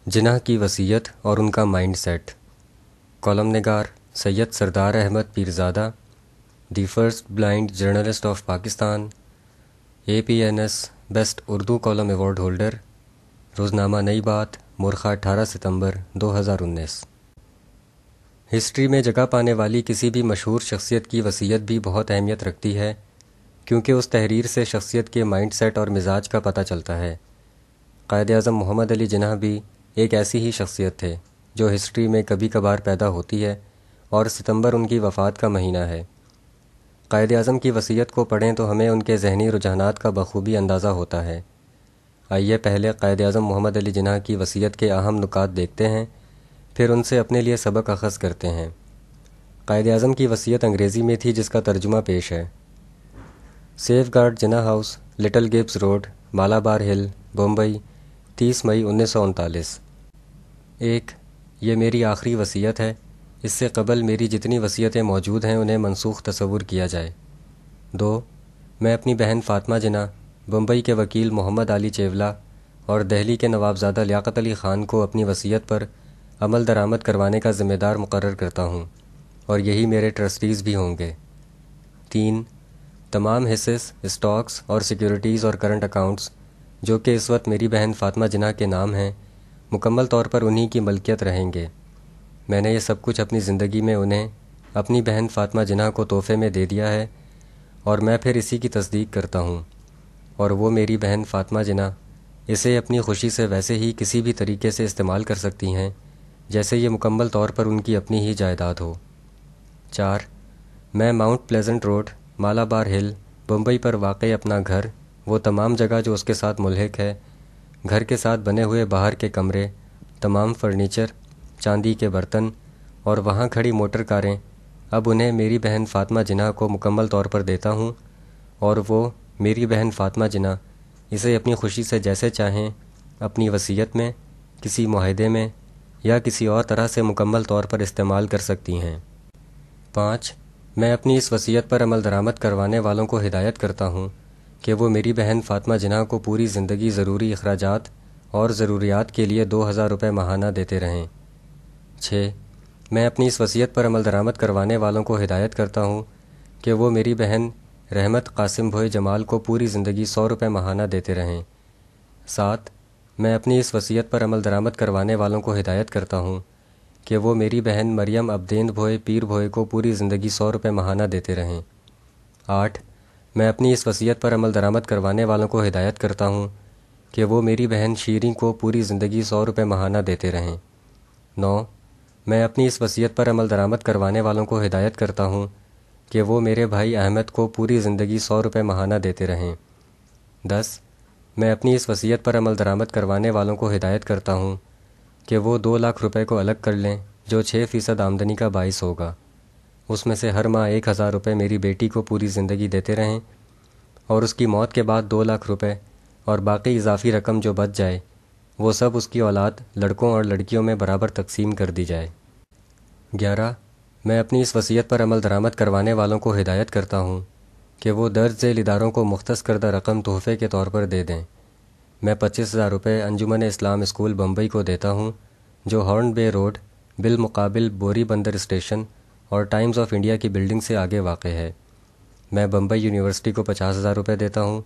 جناح کی وصیت اور ان کا مائنڈ سیٹ۔ کالم نگار Syed Sardar Ahmad Pirzada, the first blind journalist of Pakistan, APNS best Urdu column award holder, روزنامہ نئی بات، مورخہ 18 ستمبر 2019۔ ہسٹری میں جگہ پانے والی کسی بھی مشہور شخصیت کی وصیت بھی بہت اہمیت رکھتی ہے، کیونکہ اس تحریر سے شخصیت کے مائنڈ سیٹ اور مزاج کا پتہ چلتا ہے۔ قائد اعظم محمد علی جناح بھی ایک ایسی ہی شخصیت تھے جو ہسٹری میں کبھی کبھار پیدا ہوتی ہے، اور ستمبر ان کی وفات کا مہینہ ہے۔ قائد اعظم کی وصیت کو پڑھیں تو ہمیں ان کے ذہنی رجحانات کا بخوبی اندازہ ہوتا ہے۔ آئیے پہلے قائد اعظم محمد علی جناح کی وصیت کے اہم نکات دیکھتے ہیں، پھر ان سے اپنے لیے سبق اخذ کرتے ہیں۔ قائد اعظم کی وصیت انگریزی میں تھی، جس کا ترجمہ پیش ہے۔ Safeguard Jinnah House, Little Gibbs Road, Malabar Hill, Bombay, 30 مئی 1939۔ 1۔ یہ میری آخری وصیت ہے۔ اس سے قبل میری جتنی وصیتیں موجود ہیں انہیں منسوخ تصور کیا جائے۔ 2۔ میں اپنی بہن فاطمہ جناح، بمبئی کے وکیل محمد علی چیولہ اور دہلی کے نوابزادہ لیاقت علی خان کو اپنی وصیت پر عمل درآمد کروانے کا ذمہ دار مقرر کرتا ہوں، اور یہی میرے ٹرسٹیز بھی ہوں گے۔ 3۔ تمام حصص، اسٹاکس اور سیکیورٹیز اور کرنٹ اکاؤنٹس جو کہ اس وقت میری بہن فاطمہ جناح کے نام ہیں، مکمل طور پر انہی کی ملکیت رہیں گے۔ میں نے یہ سب کچھ اپنی زندگی میں انہیں، اپنی بہن فاطمہ جناح کو تحفے میں دے دیا ہے، اور میں پھر اسی کی تصدیق کرتا ہوں، اور وہ میری بہن فاطمہ جناح اسے اپنی خوشی سے ویسے ہی کسی بھی طریقے سے استعمال کر سکتی ہیں جیسے یہ مکمل طور پر ان کی اپنی ہی جائیداد ہو۔ 4۔ میں Mount pleasant road, Malabar Hill, Bombay پر واقع اپنا گھر، وہ تمام جگہ جو اس کے ساتھ ملحق ہے، گھر کے ساتھ بنے ہوئے باہر کے کمرے، تمام فرنیچر، چاندی کے برتن اور وہاں کھڑی موٹر کاریں، اب انہیں میری بہن فاطمہ جناح کو مکمل طور پر دیتا ہوں، اور وہ میری بہن فاطمہ جناح اسے اپنی خوشی سے جیسے چاہیں اپنی وصیت میں، کسی معاہدے میں یا کسی اور طرح سے مکمل طور پر استعمال کر سکتی ہیں۔ 5۔ میں اپنی اس وصیت پر عمل درآمد کروانے والوں کو ہدایت کرتا ہوں کہ وہ میری بہن فاطمہ جناح کو پوری زندگی ضروری اخراجات اور ضروریات کے لیے 2000 روپے ماہانہ دیتے رہیں۔ 6۔ میں اپنی اس وصیت پر عمل درآمد کروانے والوں کو ہدایت کرتا ہوں کہ وہ میری بہن رحمت قاسم بھوئی جمال کو پوری زندگی 100 روپے ماہانہ دیتے رہیں۔ 7۔ میں اپنی اس وصیت پر عمل درآمد کروانے والوں کو ہدایت کرتا ہوں کہ وہ میری بہن مریم عبدیند بھوئی پیر بھوئی کو پوری زندگی 100 روپے ماہانہ دیتے رہیں۔ 8۔ میں اپنی اس وصیت پر عمل درآمد کروانے والوں کو ہدایت کرتا ہوں کہ وہ میری بہن شیریں کو پوری زندگی 100 روپے ماہانہ دیتے رہیں۔ 9۔ میں اپنی اس وصیت پر عمل درآمد کروانے والوں کو ہدایت کرتا ہوں کہ وہ میرے بھائی احمد کو پوری زندگی 100 روپے ماہانہ دیتے رہیں۔ 10۔ میں اپنی اس وصیت پر عمل درآمد کروانے والوں کو ہدایت کرتا ہوں کہ وہ 2 لاکھ روپے کو الگ کر لیں جو 6% آمدنی کا باعث ہوگا، اس میں سے ہر ماہ 1000 روپے میری بیٹی کو پوری زندگی دیتے رہیں، اور اس کی موت کے بعد 2 لاکھ روپے اور باقی اضافی رقم جو بچ جائے وہ سب اس کی اولاد لڑکوں اور لڑکیوں میں برابر تقسیم کر دی جائے۔ 11۔ میں اپنی اس وصیت پر عمل درآمد کروانے والوں کو ہدایت کرتا ہوں کہ وہ درج ذیل اداروں کو مختص کردہ رقم تحفے کے طور پر دے دیں۔ میں 25,000 روپے انجمن اسلام اسکول بمبئی کو دیتا ہوں، جو ہارن بے روڈ، بالمقابل بوری بندر اسٹیشن اور ٹائمز آف انڈیا کی بلڈنگ سے آگے واقع ہے۔ میں بمبئی یونیورسٹی کو 50,000 روپے دیتا ہوں۔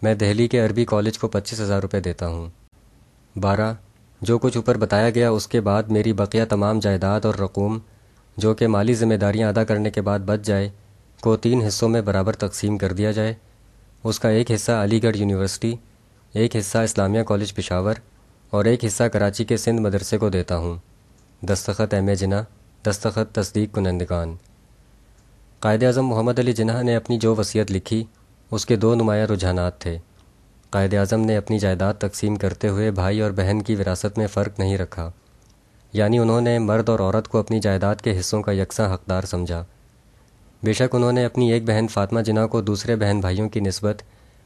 میں دہلی کے عربی کالج کو 25,000 روپے دیتا ہوں۔ 12۔ جو کچھ اوپر بتایا گیا اس کے بعد میری بقیہ تمام جائیداد اور رقوم جو کہ مالی ذمہ داریاں ادا کرنے کے بعد بچ جائے کو 3 حصوں میں برابر تقسیم کر دیا جائے۔ اس کا ایک حصہ علی گڑھ یونیورسٹی، ایک حصہ اسلامیہ کالج پشاور اور ایک حصہ کراچی کے سندھ مدرسے کو دیتا ہوں۔ دستخط ایم اے جناح، دستخط تصدیق کنندگان۔ قائد اعظم محمد علی جناح نے اپنی جو وصیت لکھی اس کے 2 نمایاں رجحانات تھے۔ قائد اعظم نے اپنی جائیداد تقسیم کرتے ہوئے بھائی اور بہن کی وراثت میں فرق نہیں رکھا، یعنی انہوں نے مرد اور عورت کو اپنی جائیداد کے حصوں کا یکساں حقدار سمجھا۔ بے شک انہوں نے اپنی ایک بہن فاطمہ جناح کو دوسرے بہن بھائیوں کی نسبت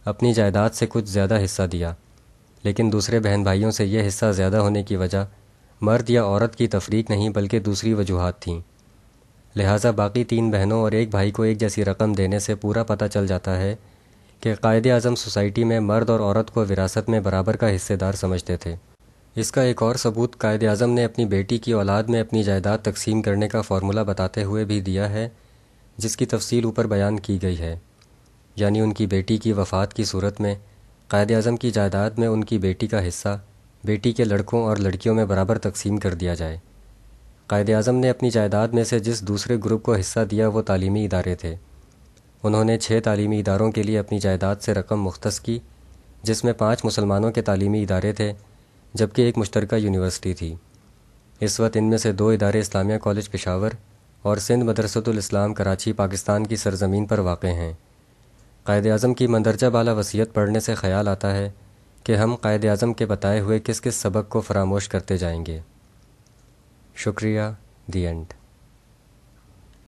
اپنی جائیداد سے کچھ زیادہ حصہ دیا، لیکن دوسرے بہن بھائیوں سے یہ حصہ زیادہ ہونے کی وجہ مرد یا عورت کی تفریق نہیں بلکہ دوسری وجوہات تھیں۔ لہٰذا باقی 3 بہنوں اور ایک بھائی کو ایک جیسی رقم دینے سے پورا پتہ چل جاتا ہے کہ قائد اعظم سوسائٹی میں مرد اور عورت کو وراثت میں برابر کا حصے دار سمجھتے تھے۔ اس کا ایک اور ثبوت قائد اعظم نے اپنی بیٹی کی اولاد میں اپنی جائیداد تقسیم کرنے کا فارمولہ بتاتے ہوئے بھی دیا ہے، جس کی تفصیل اوپر بیان کی گئی ہے، یعنی ان کی بیٹی کی وفات کی صورت میں قائد اعظم کی جائیداد میں ان کی بیٹی کا حصہ بیٹی کے لڑکوں اور لڑکیوں میں برابر تقسیم کر دیا جائے۔ قائد اعظم نے اپنی جائیداد میں سے جس دوسرے گروپ کو حصہ دیا وہ تعلیمی ادارے تھے۔ انہوں نے 6 تعلیمی اداروں کے لیے اپنی جائیداد سے رقم مختص کی، جس میں 5 مسلمانوں کے تعلیمی ادارے تھے جبکہ ایک مشترکہ یونیورسٹی تھی۔ اس وقت ان میں سے 2 ادارے اسلامیہ کالج پشاور اور سندھ مدرسۃ الاسلام کراچی پاکستان کی سرزمین پر واقع ہیں۔ قائد اعظم کی مندرجہ بالا وصیت پڑھنے سے خیال آتا ہے کہ ہم قائد اعظم کے بتائے ہوئے کس کس سبق کو فراموش کرتے جائیں گے۔ شکریہ، دی اینڈ۔